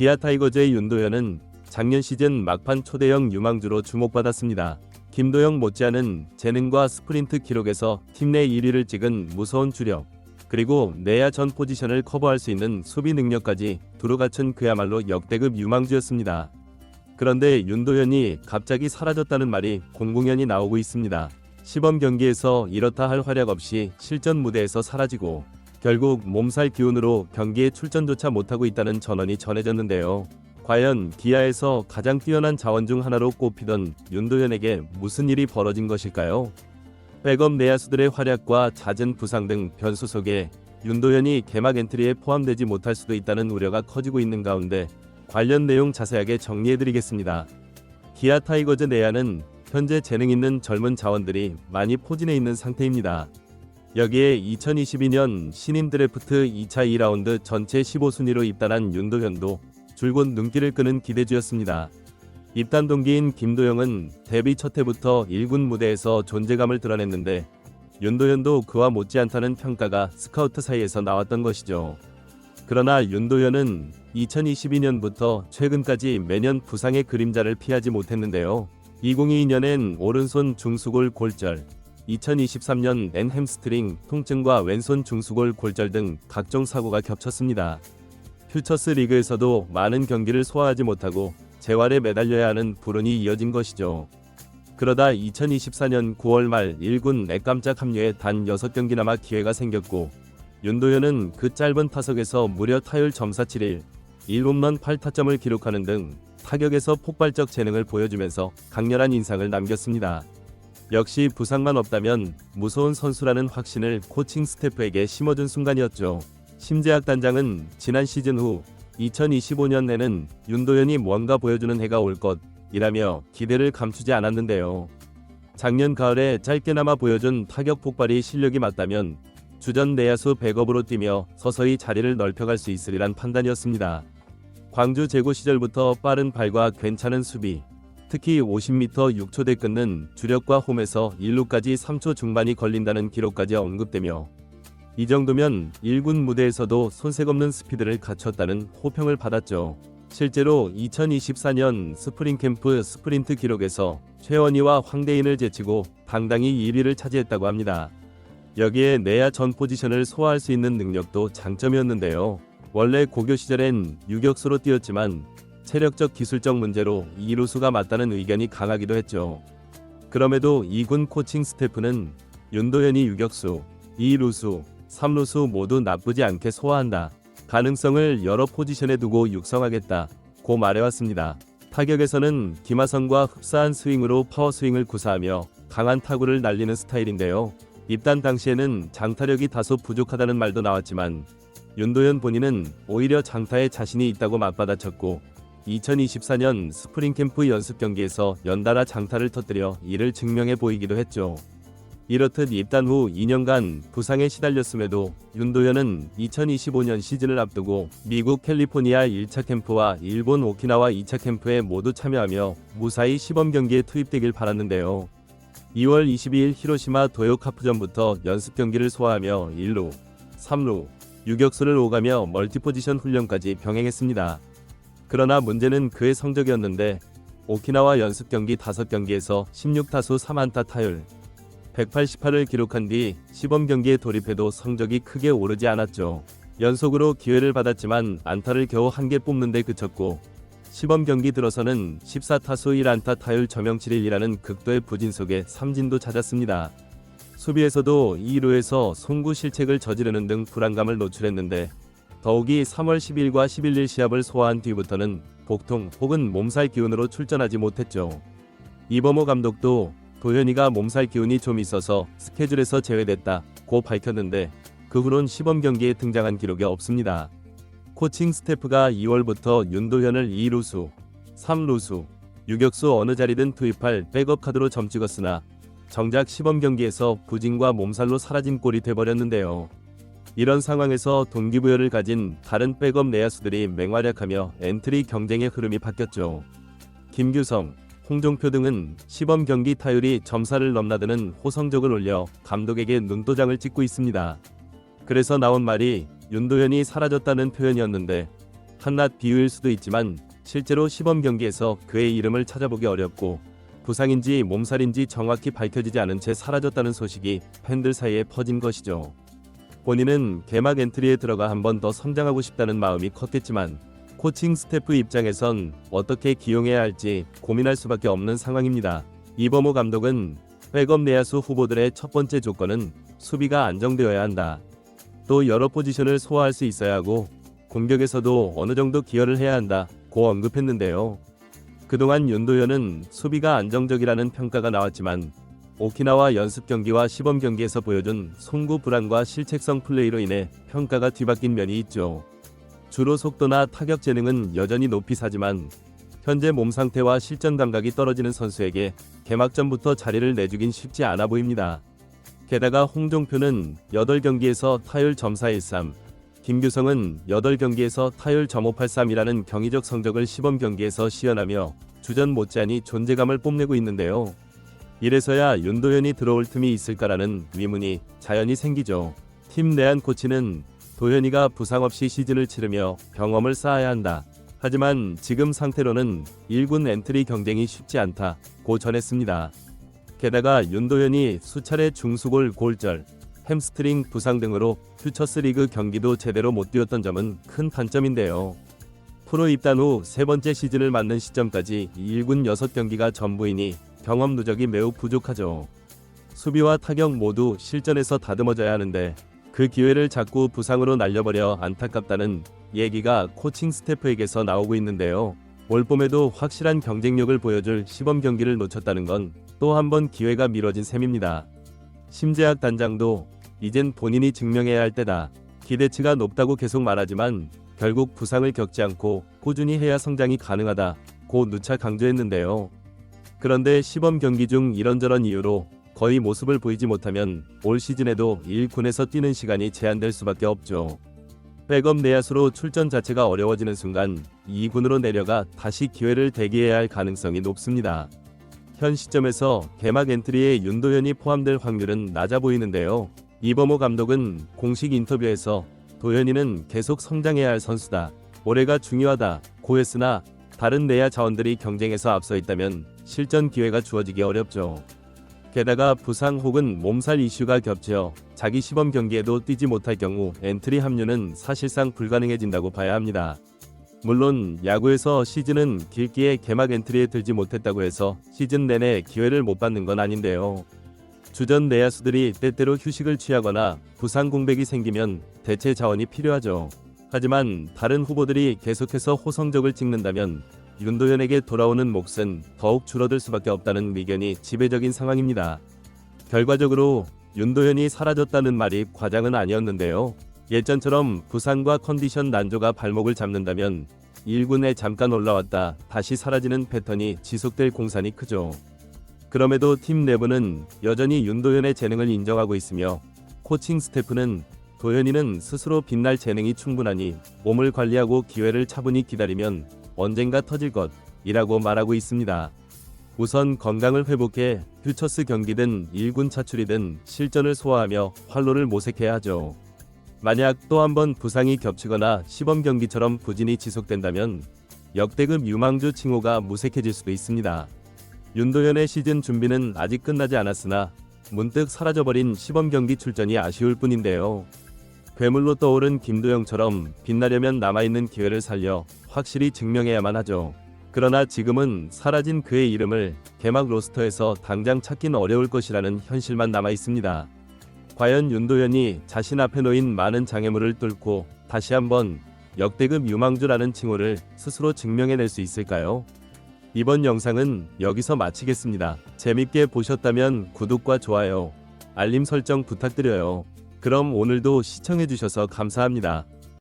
기아 타이거즈의 윤도현은 작년 시즌 막판 초대형 유망주로 주목받았습니다. 김도영 못지않은 재능과 스프린트 기록에서 팀 내 1위를 찍은 무서운 주력, 그리고 내야 전 포지션을 커버할 수 있는 수비 능력까지 두루 갖춘 그야말로 역대급 유망주였습니다. 그런데 윤도현이 갑자기 사라졌다는 말이 공공연히 나오고 있습니다. 시범 경기에서 이렇다 할 활약 없이 실전 무대에서 사라지고 결국 몸살 기운으로 경기에 출전조차 못하고 있다는 전언이 전해졌는데요. 과연 기아에서 가장 뛰어난 자원 중 하나로 꼽히던 윤도현에게 무슨 일이 벌어진 것일까요? 백업 내야수들의 활약과 잦은 부상 등 변수 속에 윤도현이 개막 엔트리에 포함되지 못할 수도 있다는 우려가 커지고 있는 가운데 관련 내용 자세하게 정리해드리겠습니다. 기아 타이거즈 내야는 현재 재능 있는 젊은 자원들이 많이 포진해 있는 상태입니다. 여기에 2022년 신인 드래프트 2차 2라운드 전체 15순위로 입단한 윤도현도 줄곧 눈길을 끄는 기대주였습니다. 입단 동기인 김도영은 데뷔 첫 해부터 1군 무대에서 존재감을 드러냈는데 윤도현도 그와 못지않다는 평가가 스카우트 사이에서 나왔던 것이죠. 그러나 윤도현은 2022년부터 최근까지 매년 부상의 그림자를 피하지 못했는데요. 2022년엔 오른손 중수골 골절, 2023년엔 햄스트링 통증과 왼손 중수골 골절 등 각종 사고가 겹쳤습니다. 퓨처스 리그에서도 많은 경기를 소화하지 못하고 재활에 매달려야 하는 불운이 이어진 것이죠. 그러다 2024년 9월 말 1군에 깜짝 합류해 단 6경기나마 기회가 생겼고 윤도현은 그 짧은 타석에서 무려 타율 .471, 1홈런 8타점을 기록하는 등 타격에서 폭발적 재능을 보여주면서 강렬한 인상을 남겼습니다. 역시 부상만 없다면 무서운 선수라는 확신을 코칭 스태프에게 심어준 순간이었죠. 심재학 단장은 지난 시즌 후 2025년에는 윤도현이 뭔가 보여주는 해가 올 것이라며 기대를 감추지 않았는데요. 작년 가을에 짧게나마 보여준 타격 폭발이 실력이 맞다면 주전 내야수 백업으로 뛰며 서서히 자리를 넓혀갈 수 있으리란 판단이었습니다. 광주 제고 시절부터 빠른 발과 괜찮은 수비, 특히 50m 6초대 끊는 주력과 홈에서 1루까지 3초 중반이 걸린다는 기록까지 언급되며 이 정도면 1군 무대에서도 손색 없는 스피드를 갖췄다는 호평을 받았죠. 실제로 2024년 스프링 캠프 스프린트 기록에서 최원희와 황대인을 제치고 당당히 1위를 차지했다고 합니다. 여기에 내야 전 포지션을 소화할 수 있는 능력도 장점이었는데요. 원래 고교 시절엔 유격수로 뛰었지만 체력적 기술적 문제로 2루수가 맞다는 의견이 강하기도 했죠. 그럼에도 2군 코칭 스태프는 윤도현이 유격수, 2루수, 3루수 모두 나쁘지 않게 소화한다. 가능성을 여러 포지션에 두고 육성하겠다고 말해왔습니다. 타격에서는 김하성과 흡사한 스윙으로 파워스윙을 구사하며 강한 타구를 날리는 스타일인데요. 입단 당시에는 장타력이 다소 부족하다는 말도 나왔지만 윤도현 본인은 오히려 장타에 자신이 있다고 맞받아쳤고 2024년 스프링 캠프 연습 경기에서 연달아 장타를 터뜨려 이를 증명해 보이기도 했죠. 이렇듯 입단 후 2년간 부상에 시달렸음에도 윤도현은 2025년 시즌을 앞두고 미국 캘리포니아 1차 캠프와 일본 오키나와 2차 캠프에 모두 참여하며 무사히 시범 경기에 투입되길 바랐는데요. 2월 22일 히로시마 도요카프전부터 연습 경기를 소화하며 1루, 3루, 유격수를 오가며 멀티포지션 훈련까지 병행했습니다. 그러나 문제는 그의 성적이었는데 오키나와 연습 경기 5경기에서 16타수 3안타 타율, 188을 기록한 뒤 시범 경기에 돌입해도 성적이 크게 오르지 않았죠. 연속으로 기회를 받았지만 안타를 겨우 1개 뽑는 데 그쳤고 시범 경기 들어서는 14타수 1안타 타율 점영칠일이라는 극도의 부진 속에 삼진도 찾았습니다. 수비에서도 2루에서 송구 실책을 저지르는 등 불안감을 노출했는데 더욱이 3월 10일과 11일 시합을 소화한 뒤부터는 복통 혹은 몸살 기운으로 출전하지 못했죠. 이범호 감독도 도현이가 몸살 기운이 좀 있어서 스케줄에서 제외됐다고 밝혔는데 그 후론 시범 경기에 등장한 기록이 없습니다. 코칭 스태프가 2월부터 윤도현을 2루수, 3루수, 유격수 어느 자리든 투입할 백업 카드로 점찍었으나 정작 시범 경기에서 부진과 몸살로 사라진 꼴이 돼버렸는데요. 이런 상황에서 동기부여를 가진 다른 백업 내야수들이 맹활약하며 엔트리 경쟁의 흐름이 바뀌었죠. 김규성, 홍종표 등은 시범 경기 타율이 점사를 넘나드는 호성적을 올려 감독에게 눈도장을 찍고 있습니다. 그래서 나온 말이 윤도현이 사라졌다는 표현이었는데 한낱 비유일 수도 있지만 실제로 시범 경기에서 그의 이름을 찾아보기 어렵고 부상인지 몸살인지 정확히 밝혀지지 않은 채 사라졌다는 소식이 팬들 사이에 퍼진 것이죠. 본인은 개막 엔트리에 들어가 한 번 더 성장하고 싶다는 마음이 컸겠지만 코칭 스태프 입장에선 어떻게 기용해야 할지 고민할 수밖에 없는 상황입니다. 이범호 감독은 백업 내야수 후보들의 첫 번째 조건은 수비가 안정되어야 한다. 또 여러 포지션을 소화할 수 있어야 하고 공격에서도 어느 정도 기여를 해야 한다고 언급했는데요. 그동안 윤도현은 수비가 안정적이라는 평가가 나왔지만 오키나와 연습 경기와 시범 경기에서 보여준 송구 불안과 실책성 플레이로 인해 평가가 뒤바뀐 면이 있죠. 주로 속도나 타격 재능은 여전히 높이 사지만 현재 몸 상태와 실전 감각이 떨어지는 선수에게 개막전부터 자리를 내주긴 쉽지 않아 보입니다. 게다가 홍종표는 8경기에서 타율 .413, 김규성은 8경기에서 타율 .583이라는 경이적 성적을 시범 경기에서 시연하며 주전 못지않이 존재감을 뽐내고 있는데요. 이래서야 윤도현이 들어올 틈이 있을까라는 의문이 자연히 생기죠. 팀 내한 코치는 도현이가 부상 없이 시즌을 치르며 경험을 쌓아야 한다. 하지만 지금 상태로는 1군 엔트리 경쟁이 쉽지 않다고 전했습니다. 게다가 윤도현이 수차례 중수골 골절, 햄스트링 부상 등으로 퓨처스리그 경기도 제대로 못 뛰었던 점은 큰 단점인데요. 프로 입단 후 세 번째 시즌을 맞는 시점까지 1군 6경기가 전부이니 경험 누적이 매우 부족하죠. 수비와 타격 모두 실전에서 다듬어져야 하는데 그 기회를 자꾸 부상으로 날려버려 안타깝다는 얘기가 코칭 스태프에게서 나오고 있는데요. 올 봄에도 확실한 경쟁력을 보여줄 시범 경기를 놓쳤다는 건 또 한 번 기회가 미뤄진 셈입니다. 심재학 단장도 이젠 본인이 증명해야 할 때다. 기대치가 높다고 계속 말하지만 결국 부상을 겪지 않고 꾸준히 해야 성장이 가능하다고 누차 강조했는데요. 그런데 시범 경기 중 이런저런 이유로 거의 모습을 보이지 못하면 올 시즌에도 1군에서 뛰는 시간이 제한될 수밖에 없죠. 백업 내야수로 출전 자체가 어려워지는 순간 2군으로 내려가 다시 기회를 대기해야 할 가능성이 높습니다. 현 시점에서 개막 엔트리에 윤도현이 포함될 확률은 낮아 보이는데요. 이범호 감독은 공식 인터뷰에서 도현이는 계속 성장해야 할 선수다. 올해가 중요하다고 했으나 다른 내야 자원들이 경쟁에서 앞서 있다면 실전 기회가 주어지기 어렵죠. 게다가 부상 혹은 몸살 이슈가 겹쳐 자기 시범 경기에도 뛰지 못할 경우 엔트리 합류는 사실상 불가능해진다고 봐야 합니다. 물론 야구에서 시즌은 길기에 개막 엔트리에 들지 못했다고 해서 시즌 내내 기회를 못 받는 건 아닌데요. 주전 내야수들이 때때로 휴식을 취하거나 부상 공백이 생기면 대체 자원이 필요하죠. 하지만 다른 후보들이 계속해서 호성적을 찍는다면 윤도현에게 돌아오는 몫은 더욱 줄어들 수밖에 없다는 의견이 지배적인 상황입니다. 결과적으로 윤도현이 사라졌다는 말이 과장은 아니었는데요. 예전처럼 부상과 컨디션 난조가 발목을 잡는다면 1군에 잠깐 올라왔다 다시 사라지는 패턴이 지속될 공산이 크죠. 그럼에도 팀 내부는 여전히 윤도현의 재능을 인정하고 있으며 코칭 스태프는 도현이는 스스로 빛날 재능이 충분하니 몸을 관리하고 기회를 차분히 기다리면 언젠가 터질 것이라고 말하고 있습니다. 우선 건강을 회복해 퓨처스 경기든 1군 차출이든 실전을 소화하며 활로를 모색해야 하죠. 만약 또 한 번 부상이 겹치거나 시범 경기처럼 부진이 지속된다면 역대급 유망주 칭호가 무색해질 수도 있습니다. 윤도현의 시즌 준비는 아직 끝나지 않았으나 문득 사라져버린 시범 경기 출전이 아쉬울 뿐인데요. 괴물로 떠오른 김도영처럼 빛나려면 남아있는 기회를 살려 확실히 증명해야만 하죠. 그러나 지금은 사라진 그의 이름을 개막 로스터에서 당장 찾긴 어려울 것이라는 현실만 남아있습니다. 과연 윤도현이 자신 앞에 놓인 많은 장애물을 뚫고 다시 한번 역대급 유망주라는 칭호를 스스로 증명해낼 수 있을까요? 이번 영상은 여기서 마치겠습니다. 재밌게 보셨다면 구독과 좋아요, 알림 설정 부탁드려요. 그럼 오늘도 시청해주셔서 감사합니다.